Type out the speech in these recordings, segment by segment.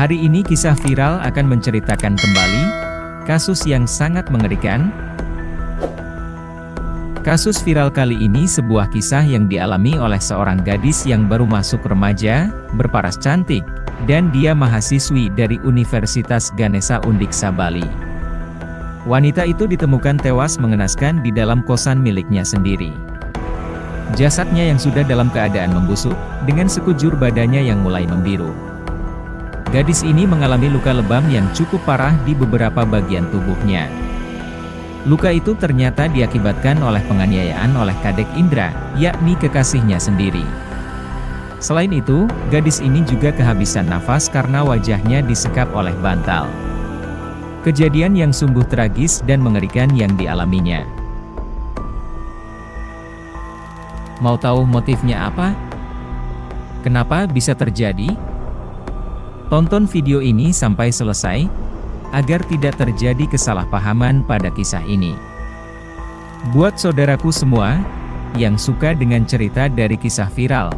Hari ini kisah viral akan menceritakan kembali kasus yang sangat mengerikan. Kasus viral kali ini sebuah kisah yang dialami oleh seorang gadis yang baru masuk remaja, berparas cantik, dan dia mahasiswi dari Universitas Ganesha Undiksa Bali. Wanita itu ditemukan tewas mengenaskan di dalam kosan miliknya sendiri. Jasadnya yang sudah dalam keadaan membusuk, dengan sekujur badannya yang mulai membiru. Gadis ini mengalami luka lebam yang cukup parah di beberapa bagian tubuhnya. Luka itu ternyata diakibatkan oleh penganiayaan oleh Kadek Indra, yakni kekasihnya sendiri. Selain itu, gadis ini juga kehabisan nafas karena wajahnya disekap oleh bantal. Kejadian yang sungguh tragis dan mengerikan yang dialaminya. Mau tahu motifnya apa? Kenapa bisa terjadi? Tonton video ini sampai selesai, agar tidak terjadi kesalahpahaman pada kisah ini. Buat saudaraku semua, yang suka dengan cerita dari kisah viral,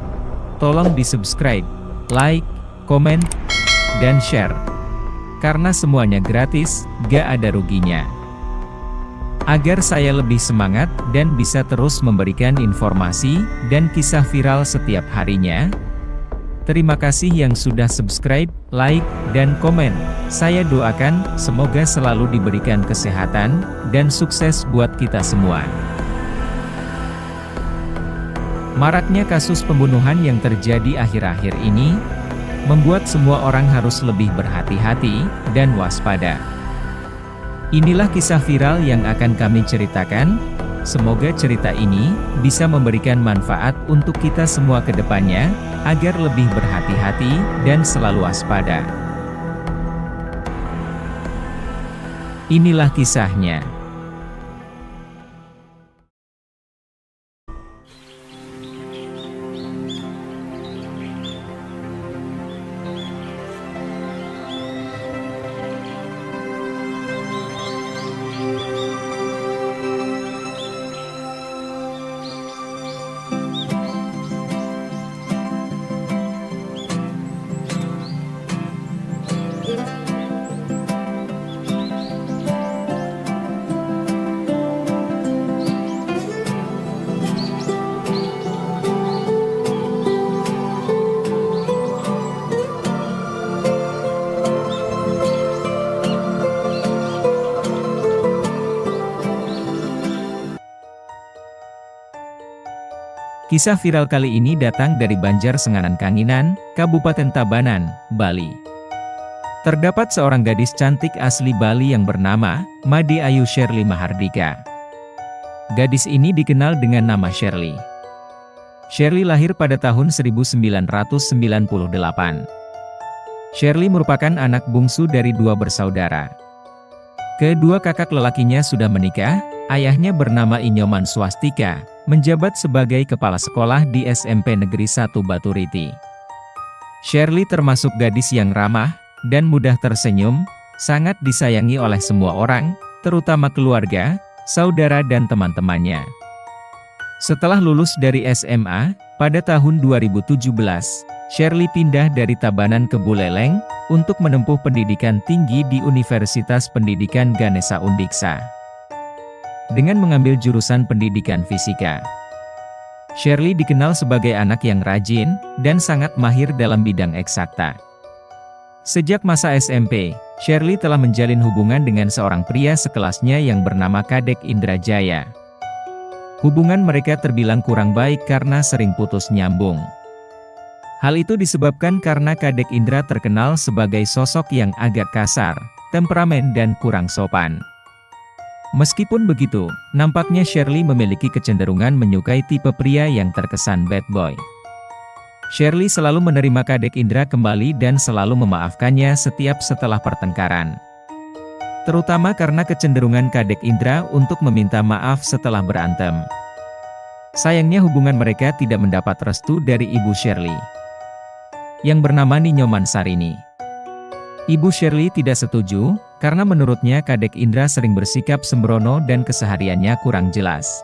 tolong di-subscribe, like, komen, dan share. Karena semuanya gratis, gak ada ruginya. Agar saya lebih semangat dan bisa terus memberikan informasi dan kisah viral setiap harinya. Terima kasih yang sudah subscribe, like, dan komen. Saya doakan, semoga selalu diberikan kesehatan, dan sukses buat kita semua. Maraknya kasus pembunuhan yang terjadi akhir-akhir ini, membuat semua orang harus lebih berhati-hati, dan waspada. Inilah kisah viral yang akan kami ceritakan. Semoga cerita ini bisa memberikan manfaat untuk kita semua ke depannya, agar lebih berhati-hati dan selalu waspada. Inilah kisahnya. Kisah viral kali ini datang dari Banjar Senganan Kanginan, Kabupaten Tabanan, Bali. Terdapat seorang gadis cantik asli Bali yang bernama Made Ayu Sherly Mahardika. Gadis ini dikenal dengan nama Sherly. Sherly lahir pada tahun 1998. Sherly merupakan anak bungsu dari dua bersaudara. Kedua kakak lelakinya sudah menikah. Ayahnya bernama Inyoman Swastika, menjabat sebagai kepala sekolah di SMP Negeri 1 Baturiti. Sherly termasuk gadis yang ramah, dan mudah tersenyum, sangat disayangi oleh semua orang, terutama keluarga, saudara dan teman-temannya. Setelah lulus dari SMA, pada tahun 2017, Sherly pindah dari Tabanan ke Buleleng, untuk menempuh pendidikan tinggi di Universitas Pendidikan Ganesha Undiksa. Dengan mengambil jurusan pendidikan fisika. Sherly dikenal sebagai anak yang rajin, dan sangat mahir dalam bidang eksakta. Sejak masa SMP, Sherly telah menjalin hubungan dengan seorang pria sekelasnya yang bernama Kadek Indra Jaya. Hubungan mereka terbilang kurang baik karena sering putus nyambung. Hal itu disebabkan karena Kadek Indra terkenal sebagai sosok yang agak kasar, temperamen dan kurang sopan. Meskipun begitu, nampaknya Sherly memiliki kecenderungan menyukai tipe pria yang terkesan bad boy. Sherly selalu menerima Kadek Indra kembali dan selalu memaafkannya setiap setelah pertengkaran. Terutama karena kecenderungan Kadek Indra untuk meminta maaf setelah berantem. Sayangnya hubungan mereka tidak mendapat restu dari ibu Sherly, yang bernama Ninyoman Sarini. Ibu Sherly tidak setuju, karena menurutnya Kadek Indra sering bersikap sembrono dan kesehariannya kurang jelas.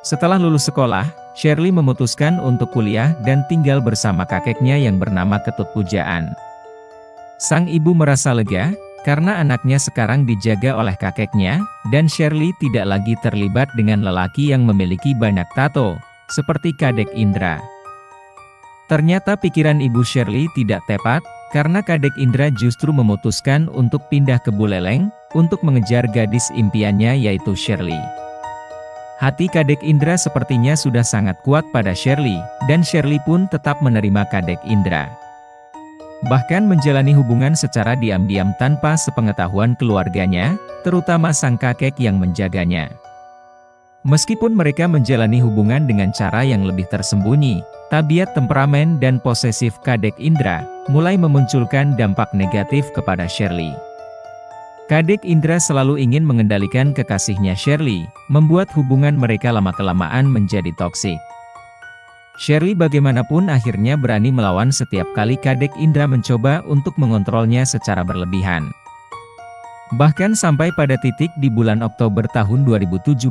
Setelah lulus sekolah, Sherly memutuskan untuk kuliah dan tinggal bersama kakeknya yang bernama Ketut Pujaan. Sang ibu merasa lega, karena anaknya sekarang dijaga oleh kakeknya, dan Shirley tidak lagi terlibat dengan lelaki yang memiliki banyak tato, seperti Kadek Indra. Ternyata pikiran ibu Shirley tidak tepat, karena Kadek Indra justru memutuskan untuk pindah ke Buleleng, untuk mengejar gadis impiannya yaitu Shirley. Hati Kadek Indra sepertinya sudah sangat kuat pada Shirley, dan Shirley pun tetap menerima Kadek Indra. Bahkan menjalani hubungan secara diam-diam tanpa sepengetahuan keluarganya, terutama sang kakek yang menjaganya. Meskipun mereka menjalani hubungan dengan cara yang lebih tersembunyi, tabiat temperamen dan posesif Kadek Indra mulai memunculkan dampak negatif kepada Shirley. Kadek Indra selalu ingin mengendalikan kekasihnya Shirley, membuat hubungan mereka lama-kelamaan menjadi toksik. Shirley bagaimanapun akhirnya berani melawan setiap kali Kadek Indra mencoba untuk mengontrolnya secara berlebihan. Bahkan sampai pada titik di bulan Oktober tahun 2017,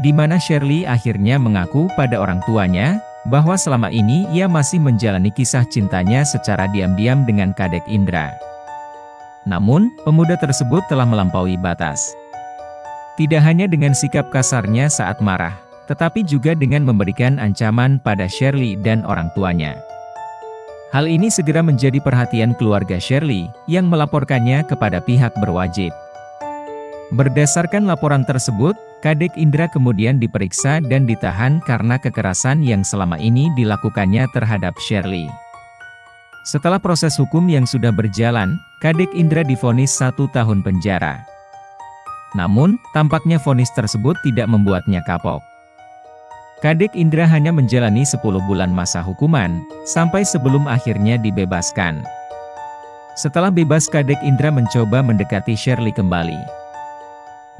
di mana Shirley akhirnya mengaku pada orang tuanya, bahwa selama ini ia masih menjalani kisah cintanya secara diam-diam dengan Kadek Indra. Namun, pemuda tersebut telah melampaui batas. Tidak hanya dengan sikap kasarnya saat marah, tetapi juga dengan memberikan ancaman pada Shirley dan orang tuanya. Hal ini segera menjadi perhatian keluarga Shirley, yang melaporkannya kepada pihak berwajib. Berdasarkan laporan tersebut, Kadek Indra kemudian diperiksa dan ditahan karena kekerasan yang selama ini dilakukannya terhadap Shirley. Setelah proses hukum yang sudah berjalan, Kadek Indra divonis 1 tahun penjara. Namun, tampaknya vonis tersebut tidak membuatnya kapok. Kadek Indra hanya menjalani 10 bulan masa hukuman, sampai sebelum akhirnya dibebaskan. Setelah bebas, Kadek Indra mencoba mendekati Shirley kembali.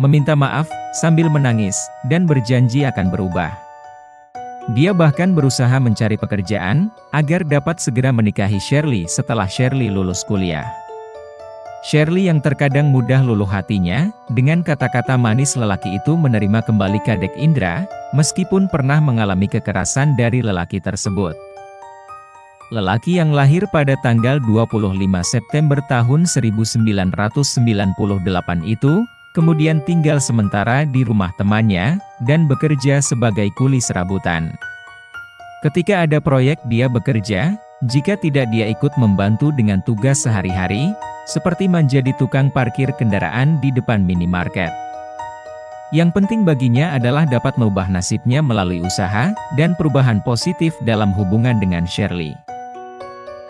Meminta maaf, sambil menangis, dan berjanji akan berubah. Dia bahkan berusaha mencari pekerjaan, agar dapat segera menikahi Shirley setelah Shirley lulus kuliah. Shirley yang terkadang mudah luluh hatinya, dengan kata-kata manis lelaki itu menerima kembali Kadek Indra, meskipun pernah mengalami kekerasan dari lelaki tersebut. Lelaki yang lahir pada tanggal 25 September tahun 1998 itu, kemudian tinggal sementara di rumah temannya, dan bekerja sebagai kuli serabutan. Ketika ada proyek dia bekerja, jika tidak dia ikut membantu dengan tugas sehari-hari, seperti menjadi tukang parkir kendaraan di depan minimarket. Yang penting baginya adalah dapat mengubah nasibnya melalui usaha, dan perubahan positif dalam hubungan dengan Shirley.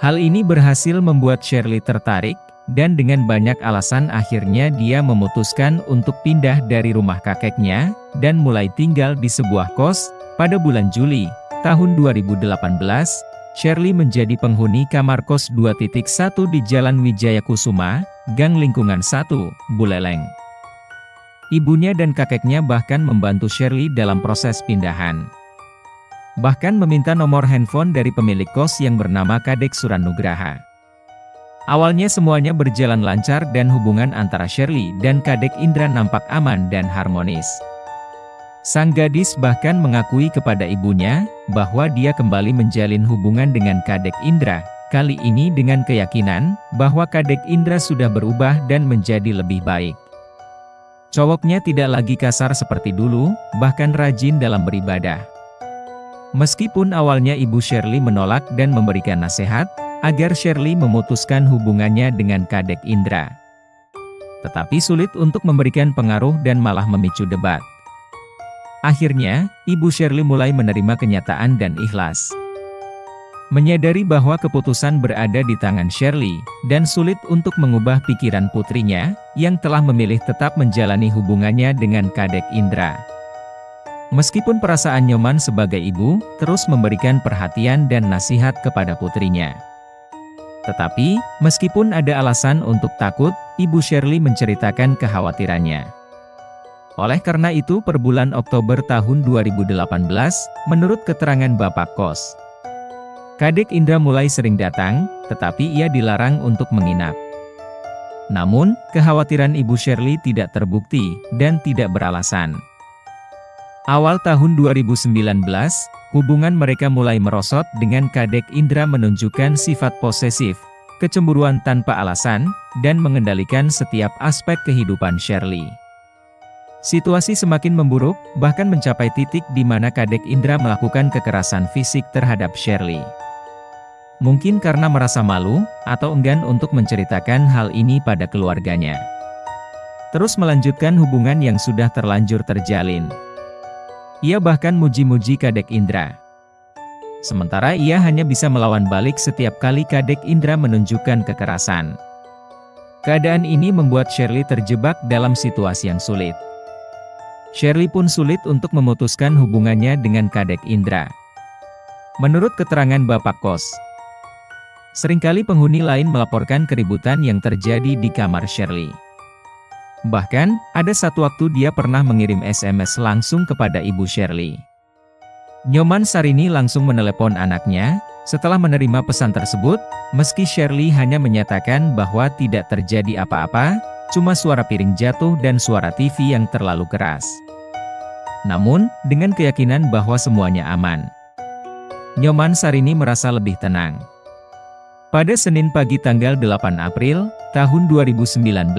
Hal ini berhasil membuat Shirley tertarik, dan dengan banyak alasan akhirnya dia memutuskan untuk pindah dari rumah kakeknya, dan mulai tinggal di sebuah kos. Pada bulan Juli tahun 2018, Shirley menjadi penghuni kamar kos 2.1 di Jalan Wijaya Kusuma, Gang Lingkungan 1, Buleleng. Ibunya dan kakeknya bahkan membantu Shirley dalam proses pindahan. Bahkan meminta nomor handphone dari pemilik kos yang bernama Kadek Suranugraha. Awalnya semuanya berjalan lancar dan hubungan antara Shirley dan Kadek Indra nampak aman dan harmonis. Sang gadis bahkan mengakui kepada ibunya, bahwa dia kembali menjalin hubungan dengan Kadek Indra, kali ini dengan keyakinan, bahwa Kadek Indra sudah berubah dan menjadi lebih baik. Cowoknya tidak lagi kasar seperti dulu, bahkan rajin dalam beribadah. Meskipun awalnya ibu Shirley menolak dan memberikan nasihat, agar Shirley memutuskan hubungannya dengan Kadek Indra. Tetapi sulit untuk memberikan pengaruh dan malah memicu debat. Akhirnya, ibu Shirley mulai menerima kenyataan dan ikhlas. Menyadari bahwa keputusan berada di tangan Shirley, dan sulit untuk mengubah pikiran putrinya, yang telah memilih tetap menjalani hubungannya dengan Kadek Indra. Meskipun perasaan nyaman sebagai ibu, terus memberikan perhatian dan nasihat kepada putrinya. Tetapi, meskipun ada alasan untuk takut, ibu Shirley menceritakan kekhawatirannya. Oleh karena itu per bulan Oktober tahun 2018, menurut keterangan Bapak Kos, Kadek Indra mulai sering datang, tetapi ia dilarang untuk menginap. Namun, kekhawatiran ibu Shirley tidak terbukti, dan tidak beralasan. Awal tahun 2019, hubungan mereka mulai merosot dengan Kadek Indra menunjukkan sifat posesif, kecemburuan tanpa alasan, dan mengendalikan setiap aspek kehidupan Shirley. Situasi semakin memburuk, bahkan mencapai titik di mana Kadek Indra melakukan kekerasan fisik terhadap Shirley. Mungkin karena merasa malu, atau enggan untuk menceritakan hal ini pada keluarganya. Terus melanjutkan hubungan yang sudah terlanjur terjalin. Ia bahkan muji-muji Kadek Indra. Sementara ia hanya bisa melawan balik setiap kali Kadek Indra menunjukkan kekerasan. Keadaan ini membuat Shirley terjebak dalam situasi yang sulit. Shirley pun sulit untuk memutuskan hubungannya dengan Kadek Indra. Menurut keterangan Bapak Kos, seringkali penghuni lain melaporkan keributan yang terjadi di kamar Shirley. Bahkan, ada satu waktu dia pernah mengirim SMS langsung kepada ibu Shirley. Nyoman Sarini langsung menelepon anaknya. Setelah menerima pesan tersebut, meski Shirley hanya menyatakan bahwa tidak terjadi apa-apa, cuma suara piring jatuh dan suara TV yang terlalu keras. Namun, dengan keyakinan bahwa semuanya aman, Nyoman Sarini merasa lebih tenang. Pada Senin pagi tanggal 8 April, tahun 2019,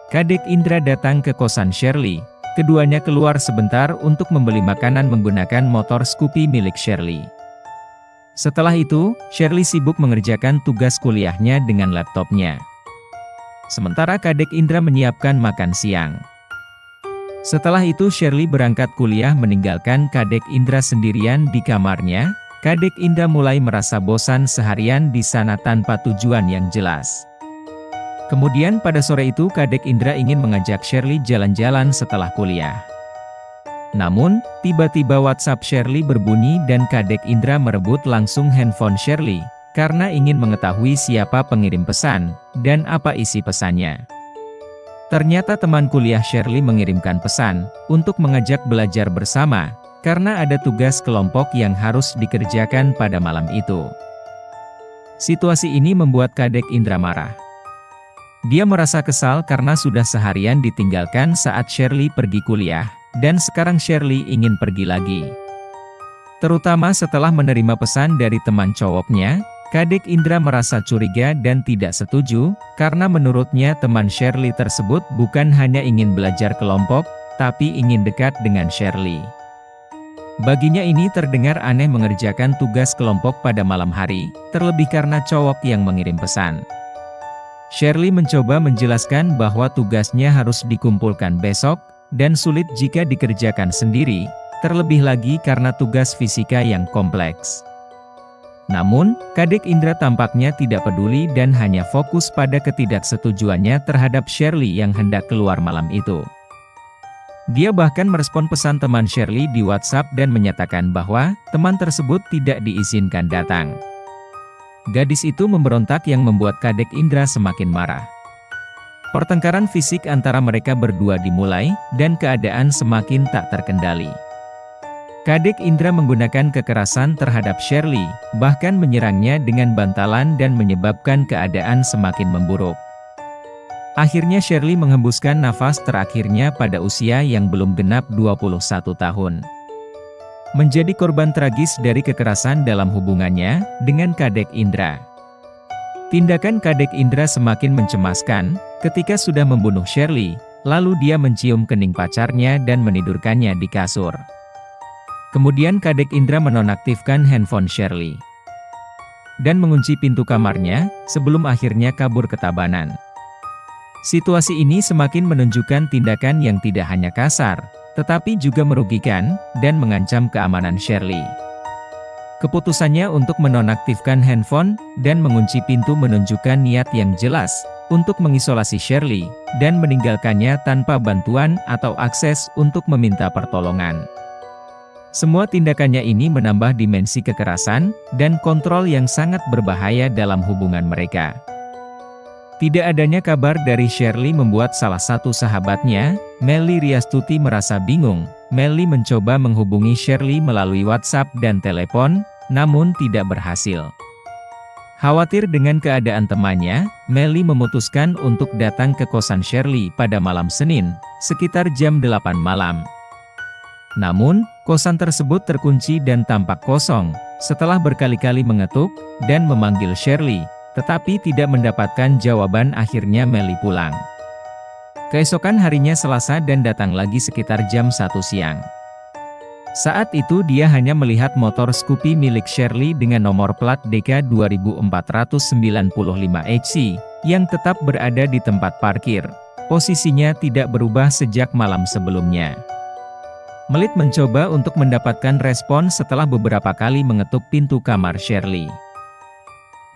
Kadek Indra datang ke kosan Shirley. Keduanya keluar sebentar untuk membeli makanan menggunakan motor Scoopy milik Shirley. Setelah itu, Shirley sibuk mengerjakan tugas kuliahnya dengan laptopnya. Sementara Kadek Indra menyiapkan makan siang. Setelah itu Shirley berangkat kuliah meninggalkan Kadek Indra sendirian di kamarnya. Kadek Indra mulai merasa bosan seharian di sana tanpa tujuan yang jelas. Kemudian pada sore itu Kadek Indra ingin mengajak Shirley jalan-jalan setelah kuliah. Namun, tiba-tiba WhatsApp Shirley berbunyi dan Kadek Indra merebut langsung handphone Shirley, karena ingin mengetahui siapa pengirim pesan, dan apa isi pesannya. Ternyata teman kuliah Shirley mengirimkan pesan, untuk mengajak belajar bersama, karena ada tugas kelompok yang harus dikerjakan pada malam itu. Situasi ini membuat Kadek Indra marah. Dia merasa kesal karena sudah seharian ditinggalkan saat Shirley pergi kuliah, dan sekarang Shirley ingin pergi lagi. Terutama setelah menerima pesan dari teman cowoknya, Kadek Indra merasa curiga dan tidak setuju, karena menurutnya teman Shirley tersebut bukan hanya ingin belajar kelompok, tapi ingin dekat dengan Shirley. Baginya ini terdengar aneh mengerjakan tugas kelompok pada malam hari, terlebih karena cowok yang mengirim pesan. Shirley mencoba menjelaskan bahwa tugasnya harus dikumpulkan besok, dan sulit jika dikerjakan sendiri, terlebih lagi karena tugas fisika yang kompleks. Namun, Kadek Indra tampaknya tidak peduli dan hanya fokus pada ketidaksetujuannya terhadap Shirley yang hendak keluar malam itu. Dia bahkan merespon pesan teman Shirley di WhatsApp dan menyatakan bahwa teman tersebut tidak diizinkan datang. Gadis itu memberontak yang membuat Kadek Indra semakin marah. Pertengkaran fisik antara mereka berdua dimulai, dan keadaan semakin tak terkendali. Kadek Indra menggunakan kekerasan terhadap Shirley, bahkan menyerangnya dengan bantalan dan menyebabkan keadaan semakin memburuk. Akhirnya Shirley menghembuskan nafas terakhirnya pada usia yang belum genap 21 tahun. Menjadi korban tragis dari kekerasan dalam hubungannya dengan Kadek Indra. Tindakan Kadek Indra semakin mencemaskan, ketika sudah membunuh Shirley, lalu dia mencium kening pacarnya dan menidurkannya di kasur. Kemudian Kadek Indra menonaktifkan handphone Shirley dan mengunci pintu kamarnya, sebelum akhirnya kabur ke Tabanan. Situasi ini semakin menunjukkan tindakan yang tidak hanya kasar, tetapi juga merugikan, dan mengancam keamanan Shirley. Keputusannya untuk menonaktifkan handphone, dan mengunci pintu menunjukkan niat yang jelas, untuk mengisolasi Shirley, dan meninggalkannya tanpa bantuan atau akses untuk meminta pertolongan. Semua tindakannya ini menambah dimensi kekerasan, dan kontrol yang sangat berbahaya dalam hubungan mereka. Tidak adanya kabar dari Shirley membuat salah satu sahabatnya, Melly Riastuti merasa bingung. Melly mencoba menghubungi Shirley melalui WhatsApp dan telepon, namun tidak berhasil. Khawatir dengan keadaan temannya, Melly memutuskan untuk datang ke kosan Shirley pada malam Senin, sekitar jam 8 malam. Namun, kosan tersebut terkunci dan tampak kosong. Setelah berkali-kali mengetuk dan memanggil Shirley, Tetapi tidak mendapatkan jawaban, akhirnya Melly pulang. Keesokan harinya Selasa dan datang lagi sekitar jam 1 siang. Saat itu dia hanya melihat motor Scoopy milik Shirley dengan nomor plat DK 2495HC, yang tetap berada di tempat parkir. Posisinya tidak berubah sejak malam sebelumnya. Melit mencoba untuk mendapatkan respon setelah beberapa kali mengetuk pintu kamar Shirley.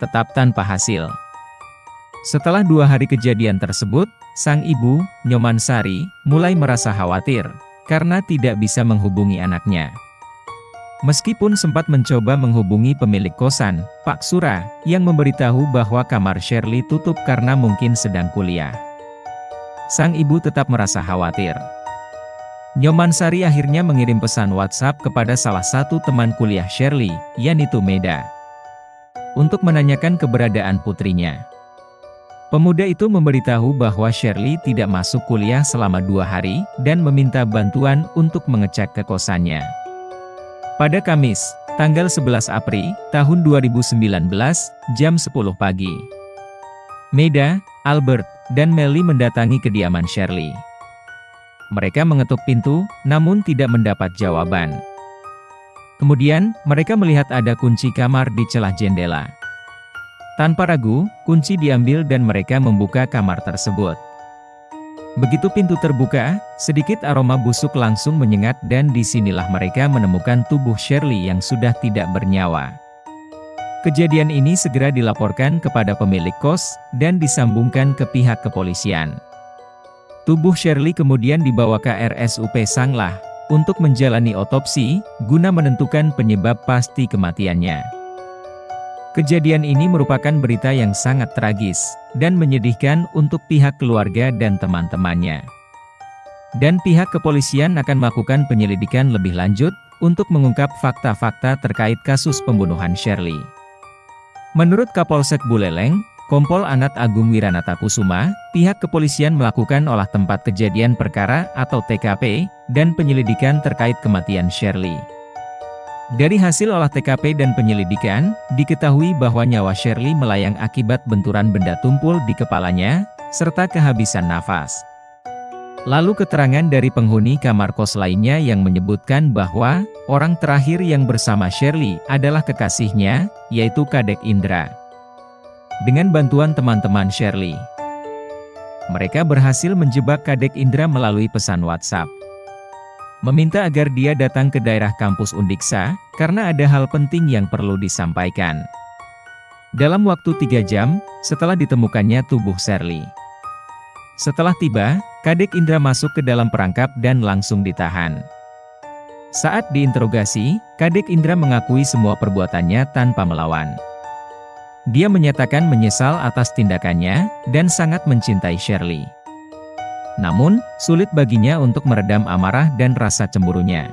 Tetap tanpa hasil. Setelah 2 hari kejadian tersebut, sang ibu, Nyomansari, mulai merasa khawatir, karena tidak bisa menghubungi anaknya. Meskipun sempat mencoba menghubungi pemilik kosan, Pak Sura, yang memberitahu bahwa kamar Shirley tutup karena mungkin sedang kuliah. Sang ibu tetap merasa khawatir. Nyomansari akhirnya mengirim pesan WhatsApp kepada salah satu teman kuliah Shirley, yaitu Meda, untuk menanyakan keberadaan putrinya. Pemuda itu memberitahu bahwa Shirley tidak masuk kuliah selama 2 hari, dan meminta bantuan untuk mengecek ke kosannya. Pada Kamis, tanggal 11 April, tahun 2019, jam 10 pagi. Meda, Albert, dan Melly mendatangi kediaman Shirley. Mereka mengetuk pintu, namun tidak mendapat jawaban. Kemudian, mereka melihat ada kunci kamar di celah jendela. Tanpa ragu, kunci diambil dan mereka membuka kamar tersebut. Begitu pintu terbuka, sedikit aroma busuk langsung menyengat dan disinilah mereka menemukan tubuh Shirley yang sudah tidak bernyawa. Kejadian ini segera dilaporkan kepada pemilik kos, dan disambungkan ke pihak kepolisian. Tubuh Shirley kemudian dibawa ke RSUP Sanglah, untuk menjalani otopsi, guna menentukan penyebab pasti kematiannya. Kejadian ini merupakan berita yang sangat tragis, dan menyedihkan untuk pihak keluarga dan teman-temannya. Dan pihak kepolisian akan melakukan penyelidikan lebih lanjut, untuk mengungkap fakta-fakta terkait kasus pembunuhan Shirley. Menurut Kapolsek Buleleng, Kompol Anat Agung Wiranata Kusuma, pihak kepolisian melakukan olah tempat kejadian perkara atau TKP, dan penyelidikan terkait kematian Shirley. Dari hasil olah TKP dan penyelidikan, diketahui bahwa nyawa Shirley melayang akibat benturan benda tumpul di kepalanya, serta kehabisan nafas. Lalu keterangan dari penghuni kamar kos lainnya yang menyebutkan bahwa, orang terakhir yang bersama Shirley adalah kekasihnya, yaitu Kadek Indra. Dengan bantuan teman-teman Shirley, mereka berhasil menjebak Kadek Indra melalui pesan WhatsApp. Meminta agar dia datang ke daerah kampus Undiksa, karena ada hal penting yang perlu disampaikan. Dalam waktu 3 jam, setelah ditemukannya tubuh Shirley. Setelah tiba, Kadek Indra masuk ke dalam perangkap dan langsung ditahan. Saat diinterogasi, Kadek Indra mengakui semua perbuatannya tanpa melawan. Dia menyatakan menyesal atas tindakannya, dan sangat mencintai Shirley. Namun, sulit baginya untuk meredam amarah dan rasa cemburunya.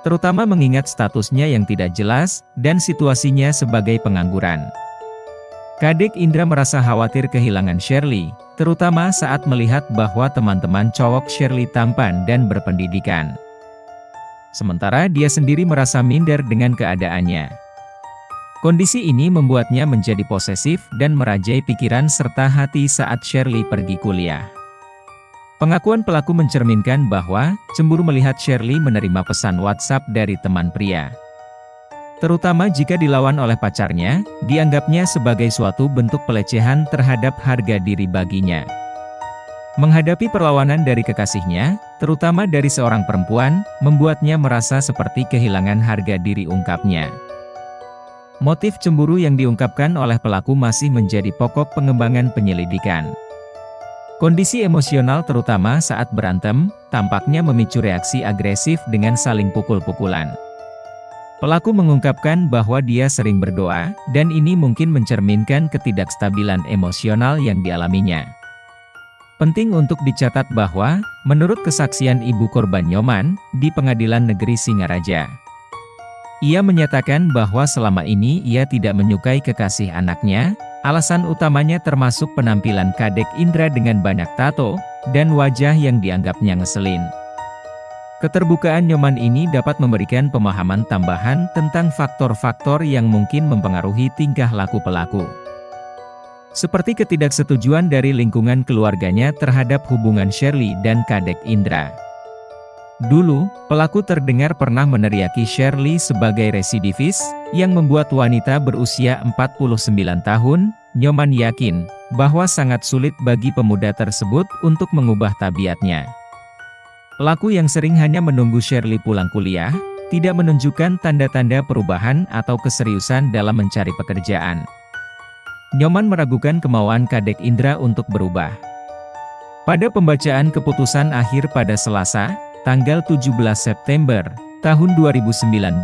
Terutama mengingat statusnya yang tidak jelas, dan situasinya sebagai pengangguran. Kadek Indra merasa khawatir kehilangan Shirley, terutama saat melihat bahwa teman-teman cowok Shirley tampan dan berpendidikan. Sementara dia sendiri merasa minder dengan keadaannya. Kondisi ini membuatnya menjadi posesif dan merajai pikiran serta hati saat Shirley pergi kuliah. Pengakuan pelaku mencerminkan bahwa, cemburu melihat Shirley menerima pesan WhatsApp dari teman pria. Terutama jika dilawan oleh pacarnya, dianggapnya sebagai suatu bentuk pelecehan terhadap harga diri baginya. Menghadapi perlawanan dari kekasihnya, terutama dari seorang perempuan, membuatnya merasa seperti kehilangan harga diri, ungkapnya. Motif cemburu yang diungkapkan oleh pelaku masih menjadi pokok pengembangan penyelidikan. Kondisi emosional terutama saat berantem, tampaknya memicu reaksi agresif dengan saling pukul-pukulan. Pelaku mengungkapkan bahwa dia sering berdoa, dan ini mungkin mencerminkan ketidakstabilan emosional yang dialaminya. Penting untuk dicatat bahwa, menurut kesaksian ibu korban Nyoman, di Pengadilan Negeri Singaraja, ia menyatakan bahwa selama ini ia tidak menyukai kekasih anaknya, alasan utamanya termasuk penampilan Kadek Indra dengan banyak tato, dan wajah yang dianggapnya ngeselin. Keterbukaan Nyoman ini dapat memberikan pemahaman tambahan tentang faktor-faktor yang mungkin mempengaruhi tingkah laku pelaku. seperti ketidaksetujuan dari lingkungan keluarganya terhadap hubungan Shirley dan Kadek Indra. Dulu, pelaku terdengar pernah meneriaki Shirley sebagai residivis, yang membuat wanita berusia 49 tahun, Nyoman yakin, bahwa sangat sulit bagi pemuda tersebut untuk mengubah tabiatnya. Pelaku yang sering hanya menunggu Shirley pulang kuliah, tidak menunjukkan tanda-tanda perubahan atau keseriusan dalam mencari pekerjaan. Nyoman meragukan kemauan Kadek Indra untuk berubah. Pada pembacaan keputusan akhir pada Selasa, tanggal 17 September, tahun 2019,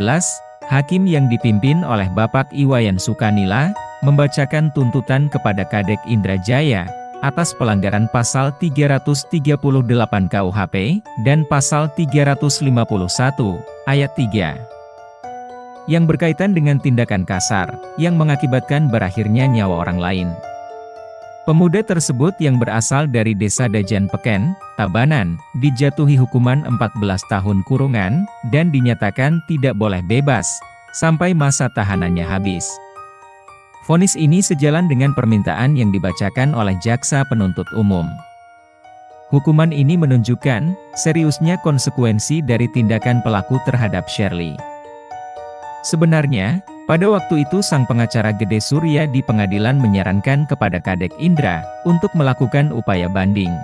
hakim yang dipimpin oleh Bapak Iwayan Sukanila, membacakan tuntutan kepada Kadek Indra Jaya, atas pelanggaran pasal 338 KUHP, dan pasal 351, ayat 3. Yang berkaitan dengan tindakan kasar, yang mengakibatkan berakhirnya nyawa orang lain. Pemuda tersebut yang berasal dari desa Dajan Peken, Tabanan, dijatuhi hukuman 14 tahun kurungan, dan dinyatakan tidak boleh bebas, sampai masa tahanannya habis. Vonis ini sejalan dengan permintaan yang dibacakan oleh Jaksa Penuntut Umum. Hukuman ini menunjukkan, seriusnya konsekuensi dari tindakan pelaku terhadap Shirley. Sebenarnya, pada waktu itu sang pengacara Gede Surya di pengadilan menyarankan kepada Kadek Indra, untuk melakukan upaya banding.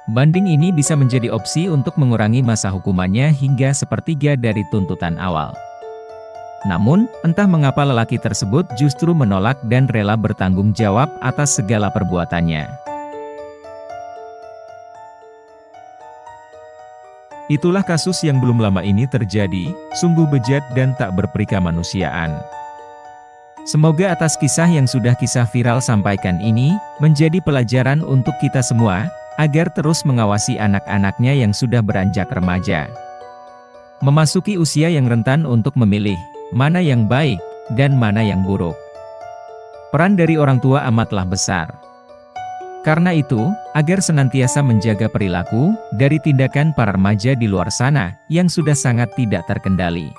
Banding ini bisa menjadi opsi untuk mengurangi masa hukumannya hingga sepertiga dari tuntutan awal. Namun, entah mengapa lelaki tersebut justru menolak dan rela bertanggung jawab atas segala perbuatannya. Itulah kasus yang belum lama ini terjadi, sungguh bejat dan tak berperikamanusiaan. Semoga atas kisah yang sudah kisah viral sampaikan ini, menjadi pelajaran untuk kita semua, agar terus mengawasi anak-anaknya yang sudah beranjak remaja. Memasuki usia yang rentan untuk memilih, mana yang baik, dan mana yang buruk. Peran dari orang tua amatlah besar. Karena itu, agar senantiasa menjaga perilaku, dari tindakan para remaja di luar sana, yang sudah sangat tidak terkendali.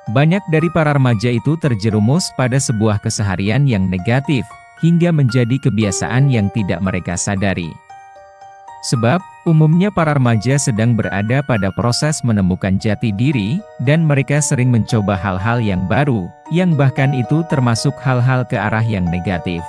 Banyak dari para remaja itu terjerumus pada sebuah keseharian yang negatif, hingga menjadi kebiasaan yang tidak mereka sadari. Sebab, umumnya para remaja sedang berada pada proses menemukan jati diri, dan mereka sering mencoba hal-hal yang baru, yang bahkan itu termasuk hal-hal ke arah yang negatif.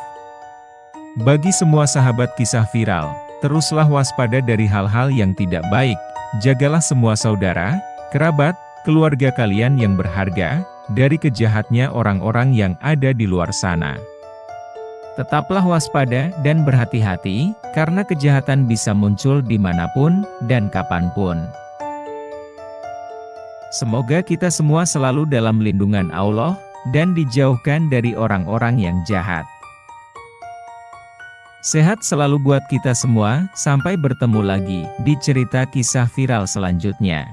Bagi semua sahabat kisah viral, teruslah waspada dari hal-hal yang tidak baik, jagalah semua saudara, kerabat, keluarga kalian yang berharga, dari kejahatnya orang-orang yang ada di luar sana. Tetaplah waspada dan berhati-hati, karena kejahatan bisa muncul dimanapun, dan kapanpun. Semoga kita semua selalu dalam lindungan Allah, dan dijauhkan dari orang-orang yang jahat. Sehat selalu buat kita semua, sampai bertemu lagi di cerita kisah viral selanjutnya.